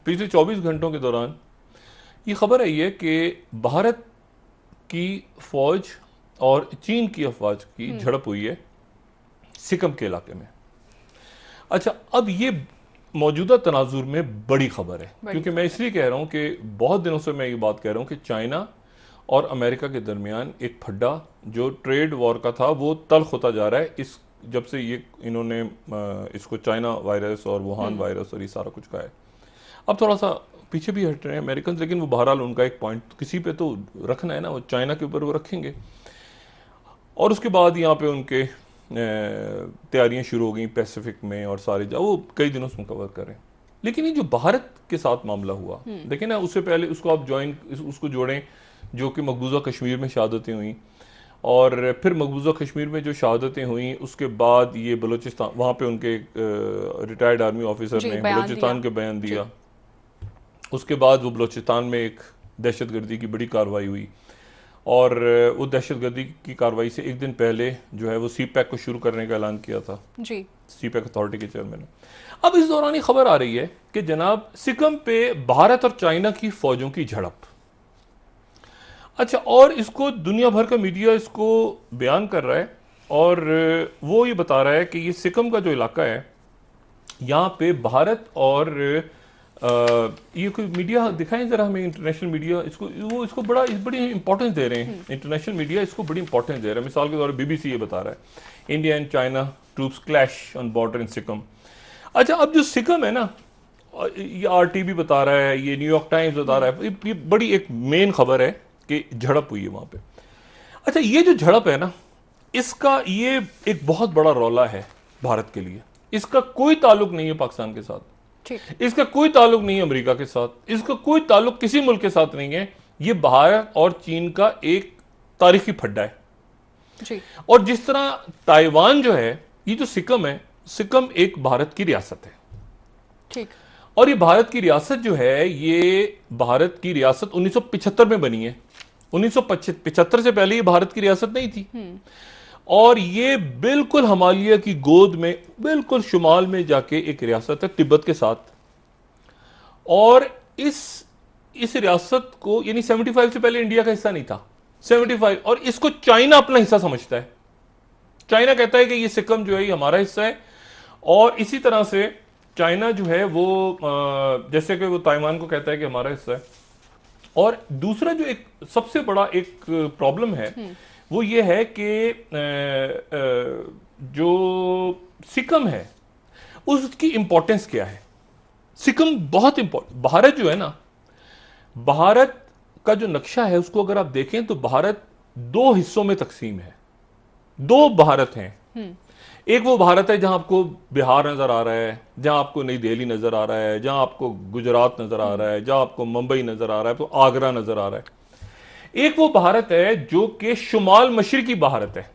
पिछले 24 घंटों के दौरान ये खबर आई है कि भारत की फौज और चीन की अफवाज की झड़प हुई है सिकम के इलाके में। अच्छा, अब ये मौजूदा तनाजुर में बड़ी खबर है, क्योंकि मैं इसलिए कह रहा हूं कि बहुत दिनों से मैं ये बात कह रहा हूं कि चाइना और अमेरिका के दरमियान एक फड्डा जो ट्रेड वॉर का था वो तल्ख होता जा रहा है। इस जब से ये इन्होंने इसको चाइना वायरस और वुहान वायरस और ये सारा कुछ कहा है। अब थोड़ा सा पीछे भी हट रहे हैं अमेरिकन, लेकिन वो बहरहाल उनका एक पॉइंट किसी पे तो रखना है ना, वो चाइना के ऊपर वो रखेंगे। और उसके बाद यहाँ पे उनके तैयारियां शुरू हो गई पैसिफिक में और सारे वो कई दिनों से कवर कर रहे हैं। लेकिन ये जो भारत के साथ मामला हुआ, देखिए ना, उससे पहले उसको आप उसको जोड़ें जो कि मकबूजा कश्मीर में शहादतें हुई, और फिर मकबूजा कश्मीर में जो शहादतें हुई उसके बाद ये बलूचिस्तान, वहाँ पे उनके रिटायर्ड आर्मी ऑफिसर ने बलूचिस्तान के बयान दिया। उसके बाद वो बलूचिस्तान में एक दहशतगर्दी की बड़ी कार्रवाई हुई, और वो दहशतगर्दी की कार्रवाई से एक दिन पहले जो है वो सी पैक को शुरू करने का ऐलान किया था जी, सी पैक अथॉरिटी के चेयरमैन ने। अब इस दौरान ये खबर आ रही है कि जनाब सिकम पे भारत और चाइना की फौजों की झड़प। अच्छा, और इसको दुनिया भर का मीडिया इसको बयान कर रहा है, और वो ये बता रहा है कि ये सिकम का जो इलाका है यहाँ पे भारत और ये कोई मीडिया दिखाएं जरा हमें, इंटरनेशनल मीडिया इसको बड़ी इंपॉर्टेंस दे रहे हैं। इंटरनेशनल मीडिया इसको बड़ी इंपॉर्टेंस दे रहा है। मिसाल के तौर पर बीबीसी ये बता रहा है India and China troops clash on border in Sikkim. अच्छा, अब जो सिकम है ना, ये आरटीबी बता रहा है, ये न्यूयॉर्क टाइम्स बता रहा है, ये बड़ी एक मेन खबर है कि झड़प हुई है वहां पे। अच्छा, ये जो झड़प है ना, इसका ये एक बहुत बड़ा रौला है भारत के लिए। इसका कोई ताल्लुक नहीं है पाकिस्तान के साथ, इसका कोई ताल्लुक नहीं है अमेरिका के साथ, इसका कोई ताल्लुक किसी मुल्क के साथ नहीं है। ये भारत और चीन का एक तारीखी फड्डा है जी। और जिस तरह ताइवान जो है, ये जो सिकम है, सिकम एक भारत की रियासत है, ठीक। और ये भारत की रियासत जो है, ये भारत की रियासत 1975 में बनी है। 1975 से पहले ये भारत की रियासत नहीं थी। और ये बिल्कुल हिमालय की गोद में, बिल्कुल शुमाल में जाके एक रियासत है तिब्बत के साथ। और इस रियासत को, यानी 75 से पहले इंडिया का हिस्सा नहीं था, 75, और इसको चाइना अपना हिस्सा समझता है। चाइना कहता है कि ये सिक्किम जो है ये हमारा हिस्सा है। और इसी तरह से चाइना जो है वो जैसे कि वो ताइवान को कहता है कि हमारा हिस्सा है। और दूसरा जो एक सबसे बड़ा एक प्रॉब्लम है वो ये है कि जो सिक्किम है उसकी इंपॉर्टेंस क्या है। सिक्किम बहुत इंपॉर्टेंट, भारत जो है ना, भारत का जो नक्शा है उसको अगर आप देखें तो भारत दो हिस्सों में तकसीम है। दो भारत हैं। एक वो भारत है जहां आपको बिहार नजर आ रहा है, जहां आपको नई दिल्ली नजर आ रहा है, जहां आपको गुजरात नजर आ रहा है, जहां आपको मुंबई नजर आ रहा है, तो आगरा नजर आ रहा है। एक वो भारत है जो कि शुमाल मशरिकी भारत है,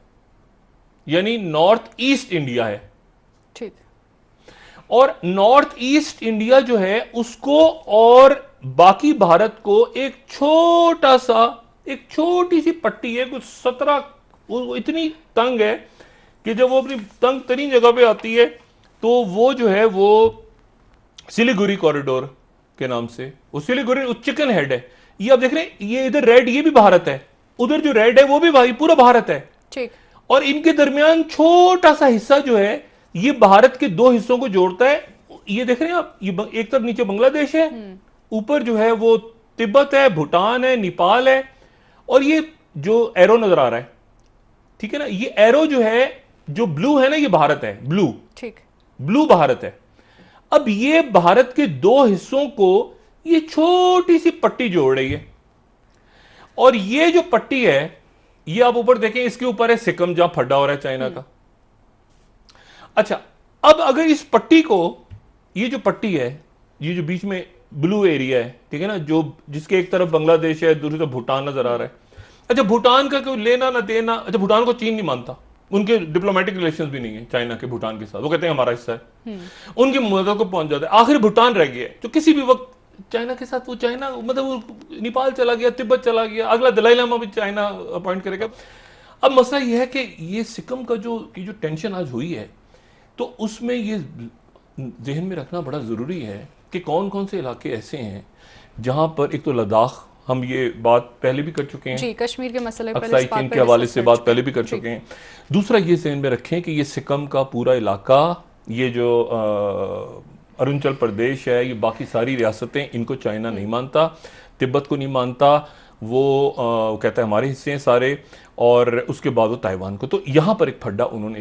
यानी नॉर्थ ईस्ट इंडिया है, ठीक। और नॉर्थ ईस्ट इंडिया जो है उसको और बाकी भारत को एक छोटा सा, एक छोटी सी पट्टी है, कुछ 17, वो इतनी तंग है कि जब वो अपनी तंग तरीन जगह पे आती है तो वो जो है वो सिलीगुड़ी कॉरिडोर के नाम से, वो सिलीगुड़ी चिकन हेड है। ये आप देख रहे हैं, ये इधर रेड, ये भी भारत है, उधर जो रेड है वो भी भाई पूरा भारत है, ठीक। और इनके दरमियान छोटा सा हिस्सा जो है ये भारत के दो हिस्सों को जोड़ता है। ये देख रहे हैं आप, ये एक तरफ नीचे बांग्लादेश है, ऊपर जो है वो तिब्बत है, भूटान है, नेपाल है, और ये जो एरो नजर आ रहा है, ठीक है ना, ये एरो जो है, जो ब्लू है ना, ये भारत है, ब्लू, ठीक, ब्लू भारत है। अब ये भारत के दो हिस्सों को ये छोटी सी पट्टी जोड़ रही है, और ये जो पट्टी है ये आप ऊपर देखें, इसके ऊपर है सिक्किम जहां फड्डा हो रहा है चाइना का। अच्छा, अब अगर इस पट्टी को, ये जो पट्टी है, ये जो बीच में ब्लू एरिया है, ठीक है ना, जो जिसके एक तरफ बांग्लादेश है, दूसरी तरफ भूटान नजर आ रहा है। अच्छा, भूटान का कोई लेना ना देना, अच्छा भूटान को चीन नहीं मानता, उनके डिप्लोमेटिक रिलेशंस भी नहीं है चाइना के भूटान के साथ, वो कहते हैं हमारा हिस्सा है, उनकी मदद को पहुंच जाता है। आखिर भूटान रह गया जो किसी भी वक्त चाइना के साथ, वो चाइना मतलब वो नेपाल चला गया, तिब्बत चला गया, अगला दलाई लामा भी चाइना अपॉइंट करेगा। अब मसला यह है कि ये सिक्किम का जो टेंशन आज हुई है, तो उसमें ये जहन में रखना बड़ा जरूरी है कि कौन कौन से इलाके ऐसे हैं जहां पर, एक तो लद्दाख, हम ये बात पहले भी कर चुके हैं जी, कश्मीर के मसले पर अक्साई इस चीन बात के पर हवाले डिस्कस से कर बात चुके पहले हैं। भी कर जी चुके हैं। दूसरा ये ज़हन में रखें कि ये सिक्किम का पूरा इलाका, ये जो अरुणाचल प्रदेश है, ये बाकी सारी रियासतें, इनको चाइना नहीं मानता, तिब्बत को नहीं मानता, वो कहता है हमारे हिस्से हैं सारे, और उसके बाद वो ताइवान को। तो यहाँ पर एक फड्डा उन्होंने